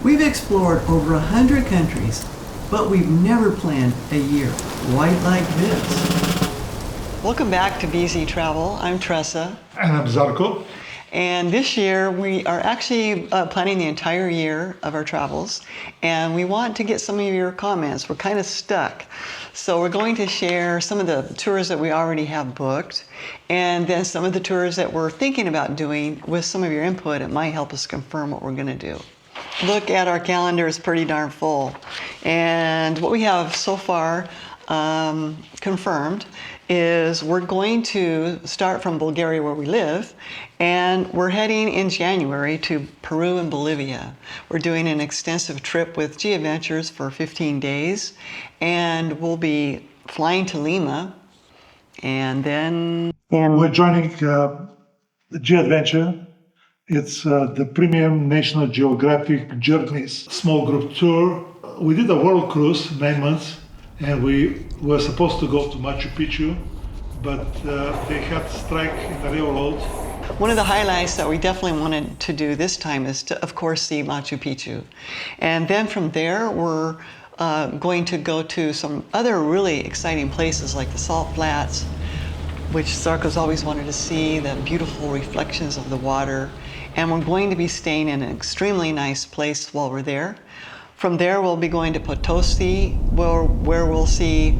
We've explored over 100 countries, but we've never planned a year quite like this. Welcome back to Beezie Travel. I'm Tressa. And I'm Zarko. And this year we are actually planning the entire year of our travels, and we want to get some of your comments. We're kind of stuck. So we're going to share some of the tours that we already have booked, and then some of the tours that we're thinking about doing. With some of your input, it might help us confirm what we're going to do. Look at our calendar, it's pretty darn full. And what we have so far confirmed is we're going to start from Bulgaria, where we live, and we're heading in January to Peru and Bolivia. We're doing an extensive trip with G Adventures for 15 days, and we'll be flying to Lima, and then... We're joining the G Adventure. It's the premium National Geographic Journeys small group tour. We did a world cruise, 9 months, and we were supposed to go to Machu Picchu, but they had strike in the railroad. One of the highlights that we definitely wanted to do this time is to, of course, see Machu Picchu. And then from there, we're going to go to some other really exciting places like the Salt Flats, which Zarko's always wanted to see, the beautiful reflections of the water. And we're going to be staying in an extremely nice place while we're there. From there, we'll be going to Potosi, where we'll see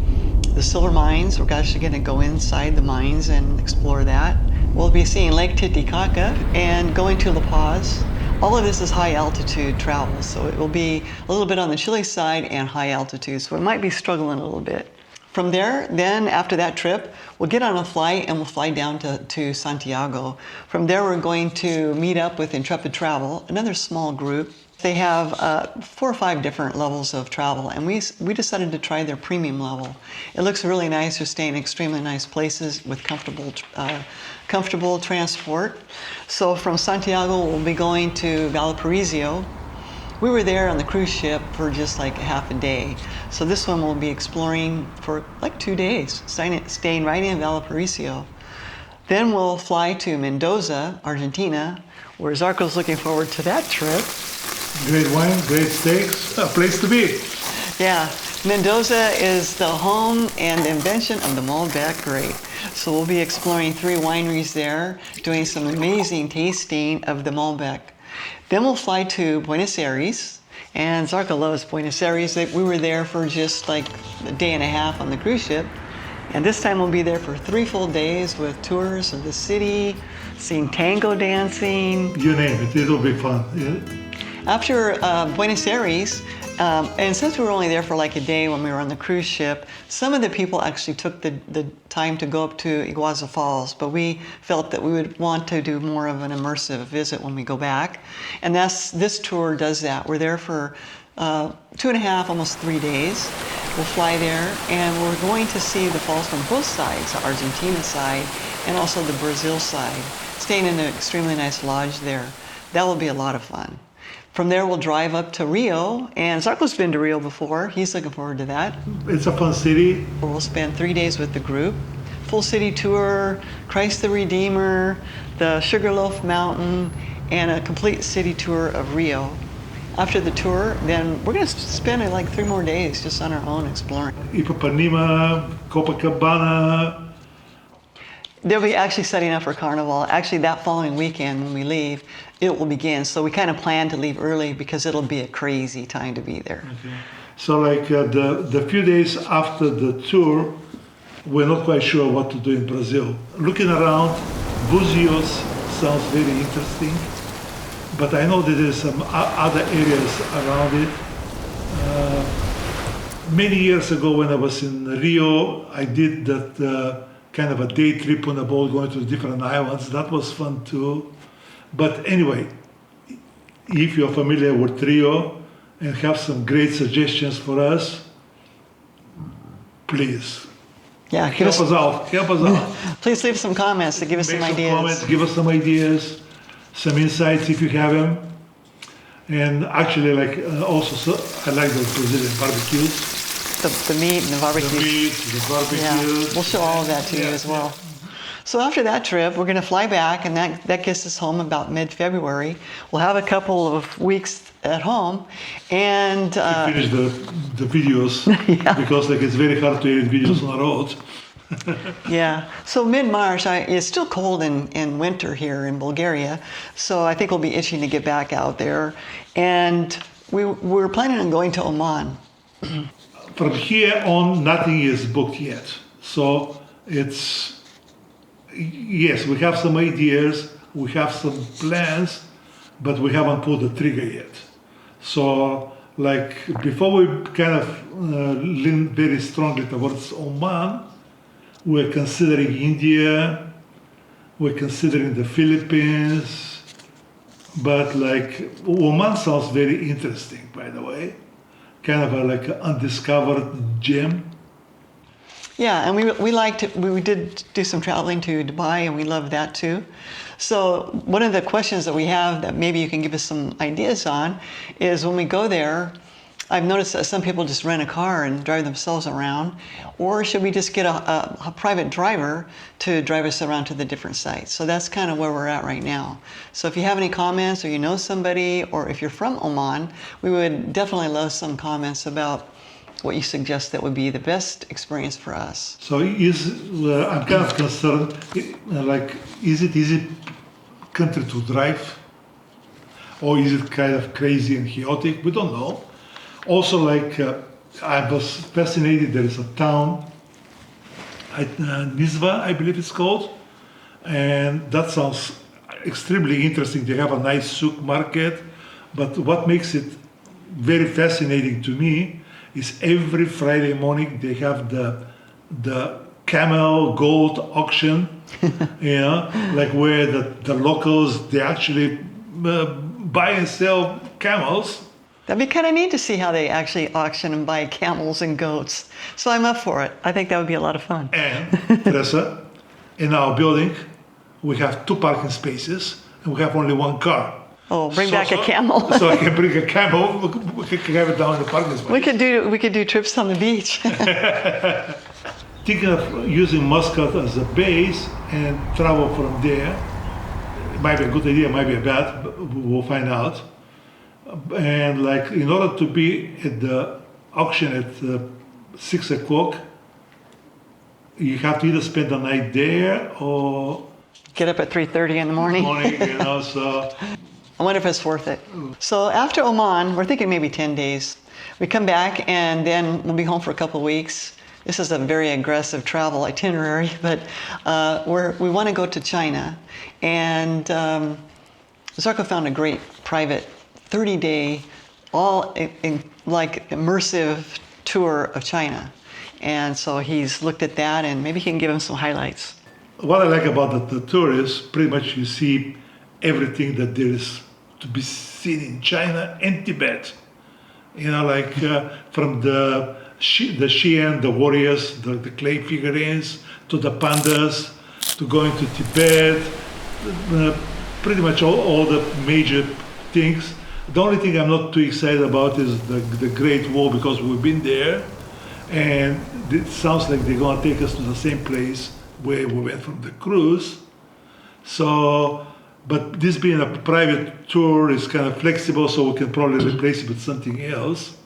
the silver mines. We're actually going to go inside the mines and explore that. We'll be seeing Lake Titicaca and going to La Paz. All of this is high altitude travel, so it will be a little bit on the Chile side and high altitude, so we might be struggling a little bit. From there, then after that trip, we'll get on a flight and we'll fly down to Santiago. From there, we're going to meet up with Intrepid Travel, another small group. They have 4 or 5 different levels of travel, and we decided to try their premium level. It looks really nice. They're staying in extremely nice places with comfortable transport. So from Santiago, we'll be going to Valparaiso. We were there on the cruise ship for just like half a day. So this one we'll be exploring for like 2 days, staying right in Valparaiso. Then we'll fly to Mendoza, Argentina, where Zarko's looking forward to that trip. Great wine, great steaks, a place to be. Yeah, Mendoza is the home and invention of the Malbec grape. So we'll be exploring 3 wineries there, doing some amazing tasting of the Malbec. Then we'll fly to Buenos Aires, and Zarko loves Buenos Aires. We were there for just like a day and a half on the cruise ship, and this time we'll be there for 3 full days with tours of the city, seeing tango dancing. You name it, it'll be fun. Yeah. After Buenos Aires, and since we were only there for like a day when we were on the cruise ship, some of the people actually took the time to go up to Iguazu Falls, but we felt that we would want to do more of an immersive visit when we go back. And this tour does that. We're there for 2.5, almost 3 days. We'll fly there, and we're going to see the falls from both sides, the Argentina side and also the Brazil side, staying in an extremely nice lodge there. That will be a lot of fun. From there, we'll drive up to Rio, and Zarko's been to Rio before. He's looking forward to that. It's a fun city. We'll spend 3 days with the group. Full city tour, Christ the Redeemer, the Sugarloaf Mountain, and a complete city tour of Rio. After the tour, then we're going to spend like 3 more days just on our own exploring. Ipanema, Copacabana. They'll be actually setting up for Carnival. Actually, that following weekend when we leave, it will begin. So we kind of plan to leave early because it'll be a crazy time to be there. Okay. So like the few days after the tour, we're not quite sure what to do in Brazil. Looking around, Búzios sounds very interesting, but I know that there's some other areas around it. Many years ago when I was in Rio, I did that kind of a day trip on a boat going to different islands. That was fun too. But anyway, if you're familiar with Rio and have some great suggestions for us, please. Yeah, help us out. Please leave some comments to give us some ideas. Comments, give us some ideas, some insights if you have them. And actually, also, I like those Brazilian barbecues. The meat and the barbecue. The barbecues. Yeah, we'll show all of that to you as well. So after that trip, we're going to fly back, and that gets us home about mid-February. We'll have a couple of weeks at home, and Finish the videos because like it's very hard to edit videos on the road. yeah. So mid-March, it's still cold in winter here in Bulgaria, so I think we'll be itching to get back out there. And we're planning on going to Oman. From here on, nothing is booked yet. So it's, yes, we have some ideas, we have some plans, but we haven't pulled the trigger yet. So like before we kind of lean very strongly towards Oman, we're considering India, we're considering the Philippines, but like Oman sounds very interesting, by the way. Kind of like an undiscovered gem. Yeah, and we did do some traveling to Dubai, and we loved that too. So one of the questions that we have that maybe you can give us some ideas on is when we go there, I've noticed that some people just rent a car and drive themselves around, or should we just get a private driver to drive us around to the different sites? So that's kind of where we're at right now. So if you have any comments, or you know somebody, or if you're from Oman, we would definitely love some comments about what you suggest that would be the best experience for us. So I'm kind of concerned, like, is it easy country to drive? Or is it kind of crazy and chaotic? We don't know. Also, like, I was fascinated, there is a town, Nizva, I believe it's called, and that sounds extremely interesting. They have a nice souk market, but what makes it very fascinating to me is every Friday morning they have the camel gold auction, you know, like where the locals, they actually buy and sell camels. That'd be kind of neat to see how they actually auction and buy camels and goats. So I'm up for it. I think that would be a lot of fun. And, Teresa, in our building, we have 2 parking spaces and we have only 1 car. Oh, bring back a camel. So I can bring a camel, we can have it down in the parking space. We could do trips on the beach. Thinking of using Muscat as a base and travel from there. It might be a good idea, it might be a bad, but we'll find out. And like in order to be at the auction at 6 o'clock, you have to either spend the night there or Get up at 3:30 in the morning. you know, so. I wonder if it's worth it. So after Oman, we're thinking maybe 10 days. We come back and then we'll be home for a couple of weeks. This is a very aggressive travel itinerary, but we want to go to China. And Zarko found a great private 30-day, like immersive tour of China. And so he's looked at that, and maybe he can give him some highlights. What I like about the tour is pretty much you see everything that there is to be seen in China and Tibet. You know, like from the Xian, the warriors, the clay figurines, to the pandas, to going to Tibet, pretty much all the major things. The only thing I'm not too excited about is the Great Wall, because we've been there, and it sounds like they're going to take us to the same place where we went from the cruise. So, but this being a private tour is kind of flexible, so we can probably replace it with something else.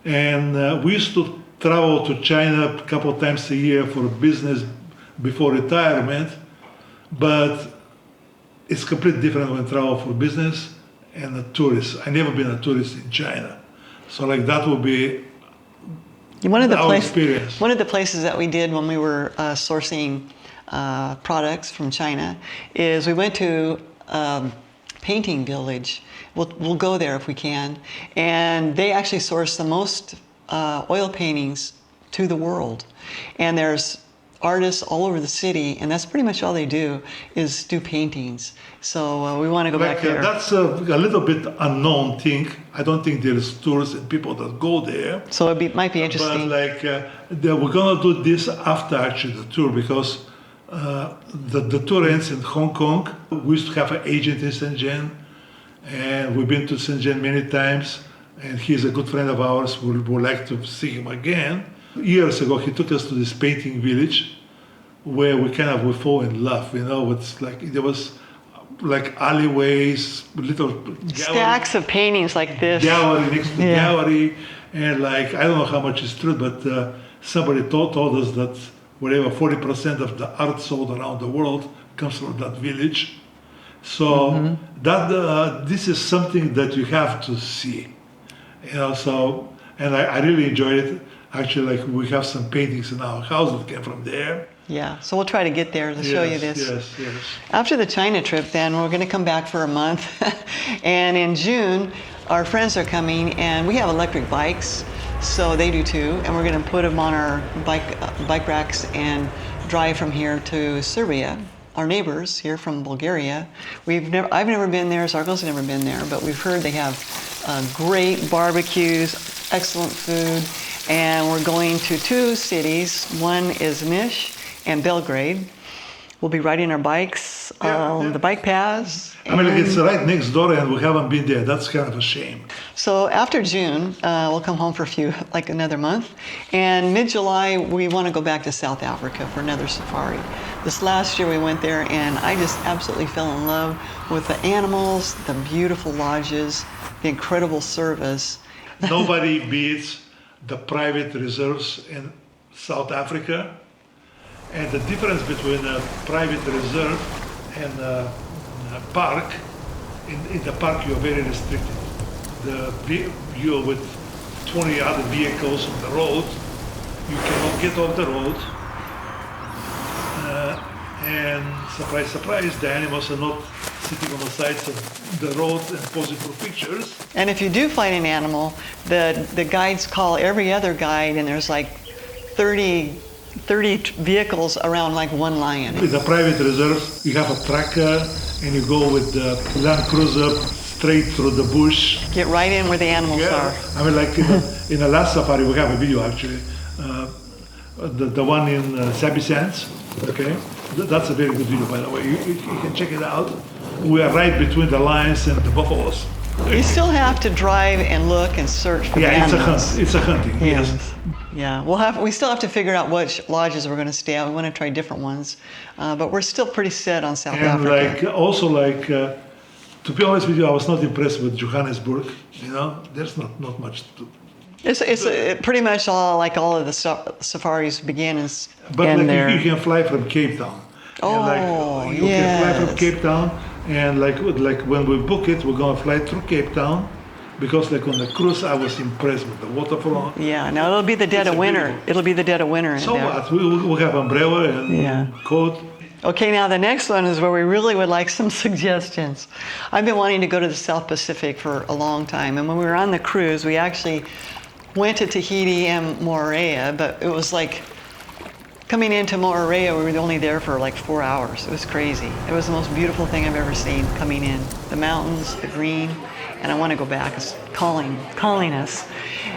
And we used to travel to China a couple of times a year for business before retirement, but it's completely different when travel for business and a tourist. I've never been a tourist in China. So like that would be our experience. One of the places that we did when we were sourcing products from China is we went to painting village. We'll go there if we can. And they actually source the most oil paintings to the world. And there's artists all over the city, and that's pretty much all they do is do paintings. So we want to go back there. That's a little bit unknown thing. I don't think there's tourists and people that go there. So might be interesting. But we're gonna do this after actually the tour, because the tour ends in Hong Kong. We used to have an agent in Shenzhen, and we've been to Shenzhen many times, and he's a good friend of ours. We would like to see him again. Years ago, he took us to this painting village where we fall in love, you know. It's like there was like alleyways, little Stacks of paintings like this. gallery next to Yeah. gallery, and like I don't know how much is true, but somebody told us that whatever 40% of the art sold around the world comes from that village. So that this is something that you have to see, you know. So and I really enjoyed it. Actually, like we have some paintings in our house that came from there. Yeah, so we'll try to get there to show you this. Yes. After the China trip, then we're going to come back for a month, and in June, our friends are coming, and we have electric bikes, so they do too, and we're going to put them on our bike racks and drive from here to Serbia. Our neighbors here from Bulgaria. I've never been there. Zarko's never been there, but we've heard they have great barbecues, excellent food, and we're going to 2 cities. One is Niš and Belgrade. We'll be riding our bikes on the bike paths. I mean, like it's right next door, and we haven't been there. That's kind of a shame. So after June, we'll come home for another month. And mid-July, we want to go back to South Africa for another safari. This last year we went there, and I just absolutely fell in love with the animals, the beautiful lodges, the incredible service. Nobody beats the private reserves in South Africa. And the difference between a private reserve and a park, in the park you're very restricted. You're with 20 other vehicles on the road. You cannot get off the road. And surprise, surprise, the animals are not sitting on the sides of the road and posing for pictures. And if you do find an animal, the guides call every other guide, and there's like 30 vehicles around like one lion. With the private reserves, you have a tracker and you go with the Land Cruiser straight through the bush. Get right in where the animals are. I mean, like in the last safari, we have a video actually. The one in Sabi Sands, okay? That's a very good video, by the way. You can check it out. We are right between the lions and the buffaloes. You still have to drive and look and search for the animals. It's a hunting, yes. Yeah, we still have to figure out which lodges we're going to stay at. We want to try different ones, but we're still pretty set on South Africa. And to be honest with you, I was not impressed with Johannesburg. You know, there's not much to do. It's pretty much all of the safaris begin and But end there. you can fly from Cape Town. Oh, you can fly from Cape Town, and like when we book it, we're gonna fly through Cape Town, because like on the cruise, I was impressed with the waterfront. Yeah, now it'll be the dead of winter. Beautiful. It'll be the dead of winter in So there. what? We'll have umbrella and coat. Okay, now the next one is where we really would like some suggestions. I've been wanting to go to the South Pacific for a long time, and when we were on the cruise, we actually went to Tahiti and Moorea, but it was like coming into Moorea, we were only there for like 4 hours. It was crazy. It was the most beautiful thing I've ever seen coming in. The mountains, the green, and I want to go back. It's calling us.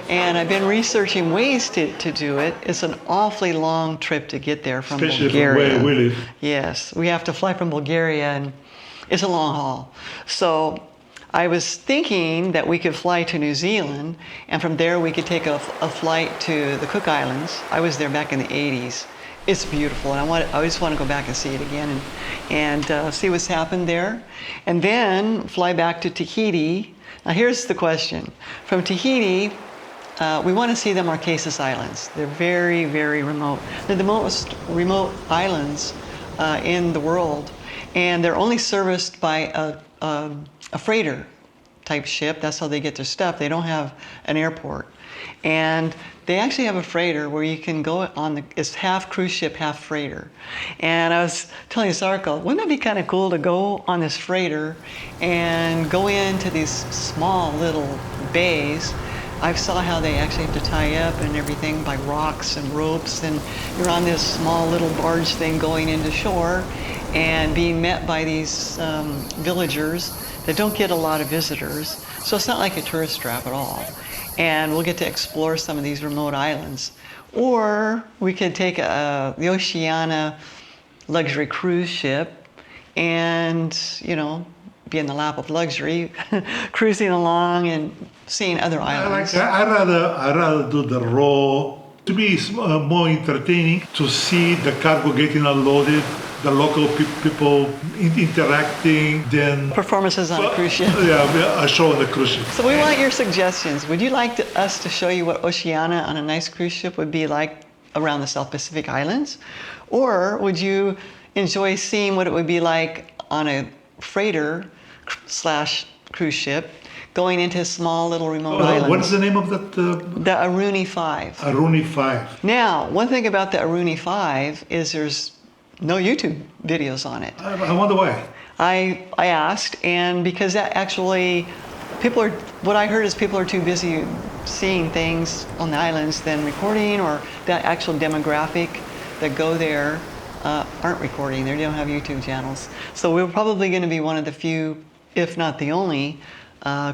And I've been researching ways to do it. It's an awfully long trip to get there from Especially Bulgaria. from where we live. Yes, we have to fly from Bulgaria, and it's a long haul. So I was thinking that we could fly to New Zealand, and from there we could take a flight to the Cook Islands. I was there back in the 80s. It's beautiful, and I just want to go back and see it again and see what's happened there. And then fly back to Tahiti. Now here's the question. From Tahiti, we want to see the Marquesas Islands. They're very, very remote. They're the most remote islands in the world, and they're only serviced by a freighter type ship. That's how they get their stuff. They don't have an airport. And they actually have a freighter where you can go on it's half cruise ship, half freighter. And I was telling Sarko, wouldn't it be kind of cool to go on this freighter and go into these small little bays? I saw how they actually have to tie up and everything by rocks and ropes, and you're on this small little barge thing going into shore and being met by these villagers that don't get a lot of visitors. So it's not like a tourist trap at all. And we'll get to explore some of these remote islands. Or we could take the Oceania luxury cruise ship and, be in the lap of luxury, cruising along and seeing other islands. I rather do the raw. To me, it's more entertaining to see the cargo getting unloaded, the local people interacting, then Performances on a cruise ship. yeah, a show on the cruise ship. So we want your suggestions. Would you like us to show you what Oceania on a nice cruise ship would be like around the South Pacific Islands? Or would you enjoy seeing what it would be like on a freighter slash cruise ship going into small little remote islands? What is the name of that? The Aranui 5. Aranui 5. Now, one thing about the Aranui 5 is there's no YouTube videos on it. I wonder why. I asked, and because that actually, what I heard is people are too busy seeing things on the islands than recording, or the actual demographic that go there aren't recording. They don't have YouTube channels. So we're probably going to be one of the few, if not the only,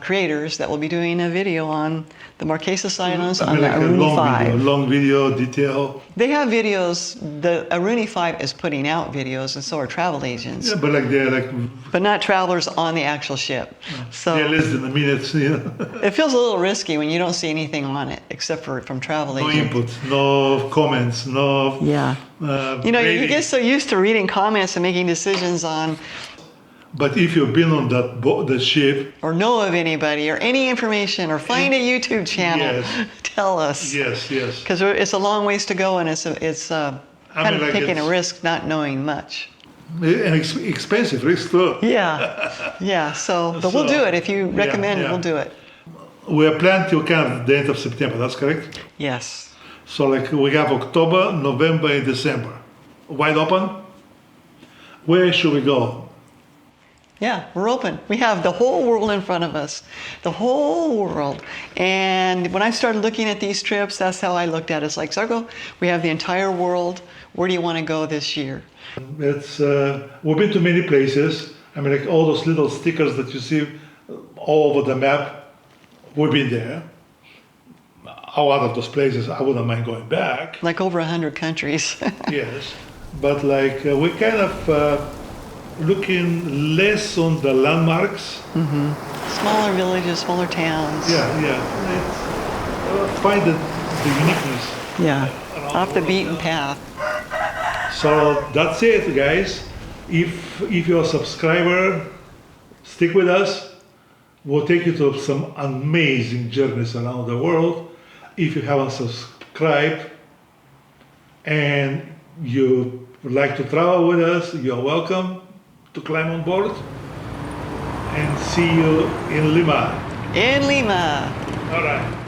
creators that will be doing a video on the Marquesas Islands on the Aranui 5. Long video, detail. They have videos. The Aranui 5 is putting out videos, and so are travel agents. Yeah, but they're But not travelers on the actual ship. So they're less than a minute. it feels a little risky when you don't see anything on it except for from travel No agents. input, no comments, no. Yeah. You rating. get so used to reading comments and making decisions on, But if you've been on that ship, or know of anybody, or any information, or find a YouTube channel, Yes. tell us. yes. Because it's a long ways to go, and it's kind of taking a risk not knowing much. An expensive risk too. Yeah. So, but we'll do it if you recommend it. yeah. We'll do it. We are planned till kind of the end of September. That's correct. Yes. So we have October, November, and December, wide open. Where should we go? Yeah, we're open. We have the whole world in front of us, the whole world. And when I started looking at these trips, that's how I looked at it. It's like, Sargo, we have the entire world. Where do you want to go this year? We've been to many places. I mean, like all those little stickers that you see all over the map, we've been there. Out of those places, I wouldn't mind going back. Like over 100 countries. Yes, but we kind of looking less on the landmarks. Smaller villages, smaller towns. Yeah. Find the uniqueness. Yeah, off the beaten path. So that's it, guys. If you're a subscriber, stick with us. We'll take you to some amazing journeys around the world. If you haven't subscribed and you would like to travel with us, you're welcome to climb on board. And see you in Lima. In Lima. All right.